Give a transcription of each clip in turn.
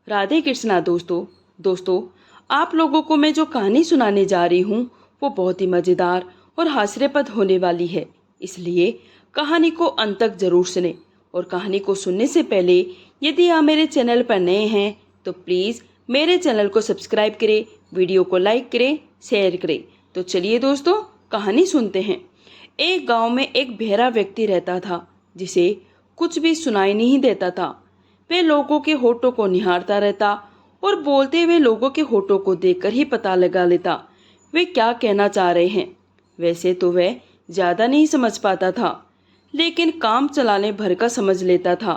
राधे कृष्णा दोस्तों, आप लोगों को मैं जो कहानी सुनाने जा रही हूँ वो बहुत ही मज़ेदार और हास्यप्रद होने वाली है। इसलिए कहानी को अंत तक जरूर सुने। और कहानी को सुनने से पहले यदि आप मेरे चैनल पर नए हैं तो प्लीज़ मेरे चैनल को सब्सक्राइब करें, वीडियो को लाइक करें, शेयर करें। तो चलिए दोस्तों, कहानी सुनते हैं। एक गांव में एक बहरा व्यक्ति रहता था जिसे कुछ भी सुनाई नहीं देता था। वह लोगों के होठों को निहारता रहता और बोलते हुए लोगों के होठों को देखकर ही पता लगा लेता वे क्या कहना चाह रहे हैं। वैसे तो वह ज्यादा नहीं समझ पाता था, लेकिन काम चलाने भर का समझ लेता था।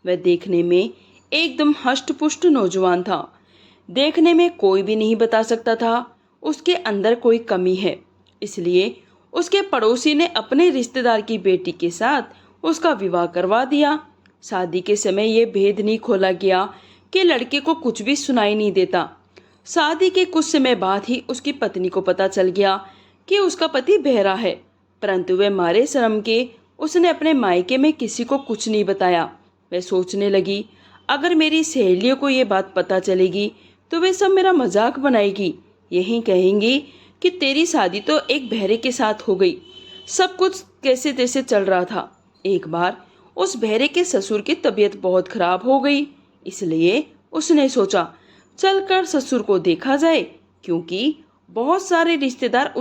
वह देखने में एकदम हष्ट-पुष्ट नौजवान था। देखने में कोई भी नहीं बता सकता था उसके अंदर कोई कमी है। इसलिए उसके पड़ोसी ने अपने रिश्तेदार की बेटी के साथ उसका विवाह करवा दिया। शादी के समय यह भेद नहीं खोला गया कि लड़के को कुछ भी सुनाई नहीं देता। शादी के कुछ समय बाद ही उसकी पत्नी को पता चल गया कि उसका पति बहरा है, परंतु वह मारे शर्म के उसने अपने मायके में किसी को कुछ नहीं बताया। वह सोचने लगी, अगर मेरी सहेलियों को ये बात पता चलेगी तो वे सब मेरा मजाक बनाएगी। यही कहेंगी कि तेरी शादी तो एक बहरे के साथ हो गई। सब कुछ कैसे तैसे चल रहा था। एक बार उस बहरे के ससुर की तबीयत बहुत खराब हो गई, इसलिए उसने सोचा चलकर ससुर को देखा जाए, क्योंकि बहुत सारे रिश्तेदार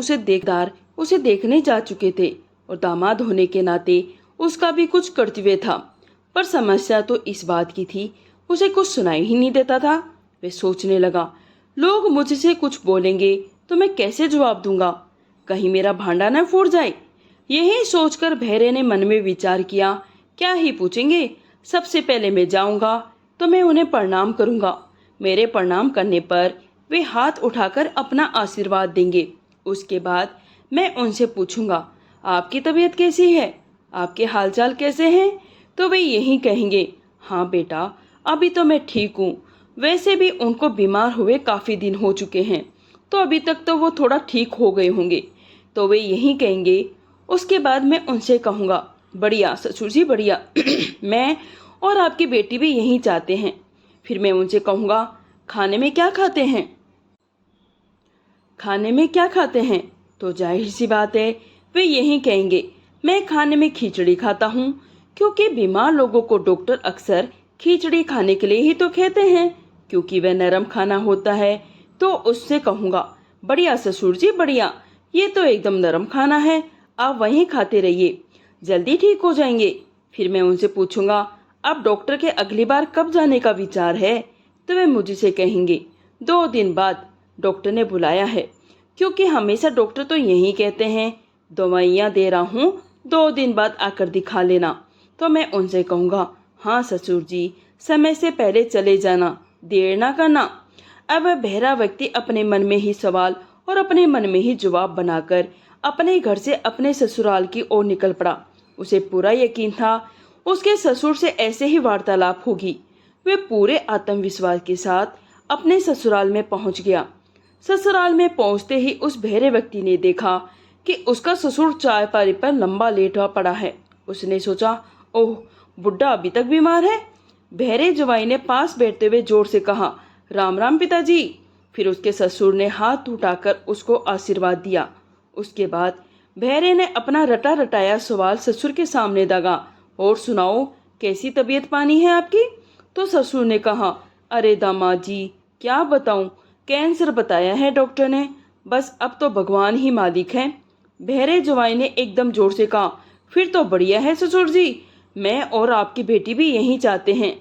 उसे देखने जा चुके थे और दामाद होने के नाते उसका भी कुछ कर्तव्य था। पर समस्या तो इस बात की थी, उसे कुछ सुनाई ही नहीं देता था। वे सोचने लगा, लोग मुझसे कुछ बोलेंगे तो मैं कैसे जवाब दूंगा, कहीं मेरा भांडा न फूट जाए। यही सोचकर बहरे ने मन में विचार किया, क्या ही पूछेंगे, सबसे पहले मैं जाऊंगा तो मैं उन्हें प्रणाम करूंगा। मेरे प्रणाम करने पर वे हाथ उठाकर अपना आशीर्वाद देंगे। उसके बाद मैं उनसे पूछूंगा, आपकी तबीयत कैसी है, आपके हालचाल कैसे हैं। तो वे यही कहेंगे, हाँ बेटा, अभी तो मैं ठीक हूँ। वैसे भी उनको बीमार हुए काफ़ी दिन हो चुके हैं, तो अभी तक तो वो थोड़ा ठीक हो गए होंगे। तो वे यही कहेंगे। उसके बाद मैं उनसे कहूँगा, बढ़िया ससुर जी बढ़िया मैं और आपकी बेटी भी यही चाहते हैं। फिर मैं उनसे कहूँगा, खाने में क्या खाते हैं, खाने में क्या खाते हैं। तो जाहिर सी बात है वे यही कहेंगे, मैं खाने में खिचड़ी खाता हूँ, क्योंकि बीमार लोगों को डॉक्टर अक्सर खिचड़ी खाने के लिए ही तो कहते हैं, क्योंकि वह नरम खाना होता है। तो उससे कहूँगा, बढ़िया ससुर जी बढ़िया, ये तो एकदम नरम खाना है, आप वहीं खाते रहिए, जल्दी ठीक हो जाएंगे। फिर मैं उनसे पूछूंगा, अब डॉक्टर के अगली बार कब जाने का विचार है। तो वे मुझसे कहेंगे, 2 दिन बाद डॉक्टर ने बुलाया है, क्योंकि हमेशा डॉक्टर तो यही कहते हैं, दवाइयाँ दे रहा हूँ, 2 दिन बाद आकर दिखा लेना। तो मैं उनसे कहूँगा, हाँ ससुर जी, समय से पहले चले जाना, देर ना करना। अब वह बहरा व्यक्ति अपने मन में ही सवाल और अपने मन में ही जवाब बनाकर अपने घर से अपने ससुराल की ओर निकल पड़ा। उसे पूरा यकीन था उसके ससुर से ऐसे ही वार्तालाप होगी। वे पूरे आत्मविश्वास के साथ अपने ससुराल में पहुंच गया। ससुराल में पहुंचते ही उस बहरे व्यक्ति ने देखा कि उसका ससुर चायपारी पर लंबा लेटा पड़ा है। उसने सोचा, ओह, बुढ़ा अभी तक बीमार है। बहरे जवाई ने पास बैठते हुए जोर से कहा, राम राम पिताजी। फिर उसके ससुर ने हाथ उठाकर उसको आशीर्वाद दिया। उसके बाद बहरे ने अपना रटा रटाया सवाल ससुर के सामने दागा, और सुनाओ, कैसी तबीयत पानी है आपकी। तो ससुर ने कहा, अरे दामाद जी, क्या बताऊं, कैंसर बताया है डॉक्टर ने, बस अब तो भगवान ही मालिक है। बहरे जवाई ने एकदम जोर से कहा, फिर तो बढ़िया है ससुर जी, मैं और आपकी बेटी भी यही चाहते हैं।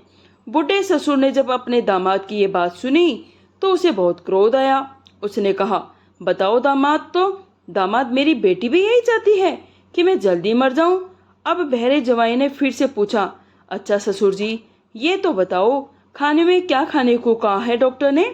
बूढ़े ससुर ने जब अपने दामाद की ये बात सुनी तो उसे बहुत क्रोध आया। उसने कहा, बताओ दामाद, तो दामाद मेरी बेटी भी यही चाहती है कि मैं जल्दी मर जाऊं। अब बहरे जवाई ने फिर से पूछा, अच्छा ससुर जी, ये तो बताओ, खाने में क्या खाने को कहा है डॉक्टर ने।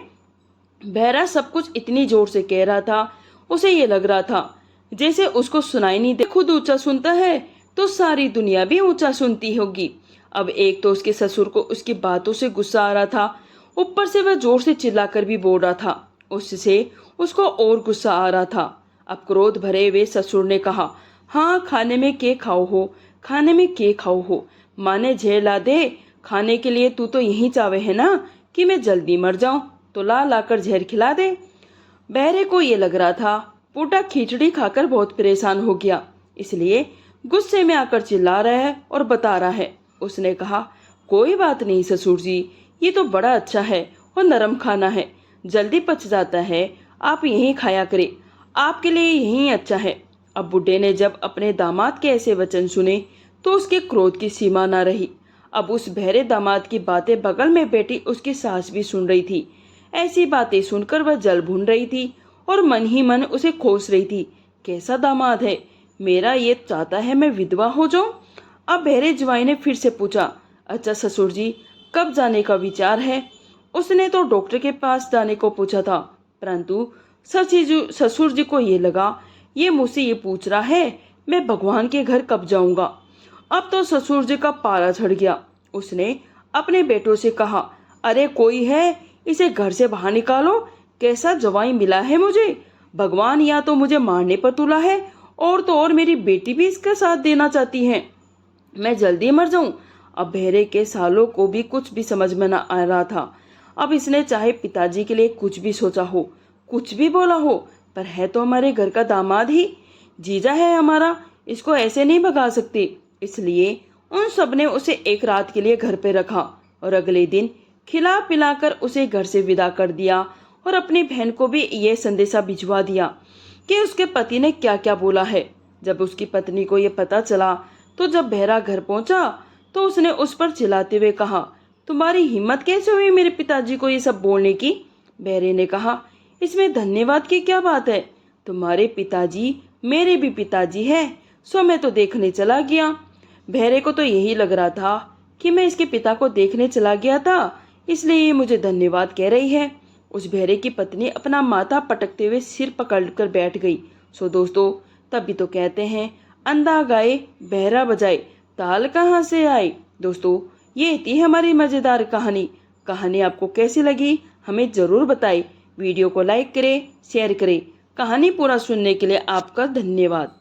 बहरा सब कुछ इतनी जोर से कह रहा था, उसे ये लग रहा था जैसे उसको सुनाई नहीं दे। खुद ऊंचा सुनता है तो सारी दुनिया भी ऊंचा सुनती होगी। अब एक तो उसके ससुर को उसकी बातों से गुस्सा आ रहा था, ऊपर से वह जोर से चिल्लाकर भी बोल रहा था, उससे उसको और गुस्सा आ रहा था। अब क्रोध भरे हुए ससुर ने कहा, हाँ, खाने में के खाओ हो, खाने में के खाओ हो, माँ ने झेल ला दे, खाने के लिए तू तो यही चावे है ना कि मैं जल्दी मर जाऊं तो ला लाकर जहर खिला दे। बहरे को ये लग रहा था बूढ़ा खिचड़ी खाकर बहुत परेशान हो गया, इसलिए गुस्से में आकर चिल्ला रहा है और बता रहा है। उसने कहा, कोई बात नहीं ससुर जी, ये तो बड़ा अच्छा है और नरम खाना है, जल्दी पच जाता है, आप यहीं खाया करें, आपके लिए यहीं अच्छा है। अब बुढ़े ने जब अपने दामाद के ऐसे वचन सुने तो उसके क्रोध की सीमा न रही। अब उस बहरे दामाद की बातें बगल में बैठी उसकी सास भी सुन रही थी। ऐसी बातें सुनकर वह जल भून रही थी और मन ही मन उसे कोस रही थी। कैसा दामाद है मेरा, ये चाहता है मैं विधवा हो जाऊं। अब बहरे जवाई ने फिर से पूछा, अच्छा ससुर जी, कब जाने का विचार है? उसने तो डॉक्टर के पास जाने को पूछा था, परंतु ससुर जी को ये लगा ये मुझसे ये पूछ रहा है मैं भगवान के घर कब जाऊंगा। अब तो ससुर जी का पारा चढ़ गया। उसने अपने बेटों से कहा, अरे कोई है, इसे घर से बाहर निकालो, कैसा जवाई मिला है मुझे, भगवान या तो मुझे मारने पर तुला है और तो और मेरी बेटी भी इसका साथ देना चाहती है, मैं जल्दी मर जाऊं। अब बहरे के सालों को भी कुछ भी समझ में न आ रहा था। अब इसने चाहे पिताजी के लिए कुछ भी सोचा हो, कुछ भी बोला हो, पर है तो हमारे घर का दामाद ही, जीजा है हमारा, इसको ऐसे नहीं भगा सकते। इसलिए उन सब ने उसे एक रात के लिए घर पे रखा और अगले दिन खिला पिलाकर उसे घर से विदा कर दिया और अपनी बहन को भी ये संदेशा भिजवा दिया कि उसके पति ने क्या क्या बोला है। जब उसकी पत्नी को ये पता चला तो जब बहरा घर पहुंचा तो उसने उस पर चिल्लाते हुए कहा, तुम्हारी हिम्मत कैसे हुई मेरे पिताजी को ये सब बोलने की? बहरे ने कहा, इसमें धन्यवाद की क्या बात है, तुम्हारे पिताजी मेरे भी पिताजी है, सो मैं तो देखने चला गया। बहरे को तो यही लग रहा था कि मैं इसके पिता को देखने चला गया था, इसलिए ये मुझे धन्यवाद कह रही है। उस बहरे की पत्नी अपना माथा पटकते हुए सिर पकड़कर बैठ गई। सो दोस्तों, तभी तो कहते हैं अंधा गाए बहरा बजाए, ताल कहाँ से आए। दोस्तों, ये थी हमारी मजेदार कहानी। कहानी आपको कैसी लगी हमें जरूर बताएं। वीडियो को लाइक करें, शेयर करें। कहानी पूरा सुनने के लिए आपका धन्यवाद।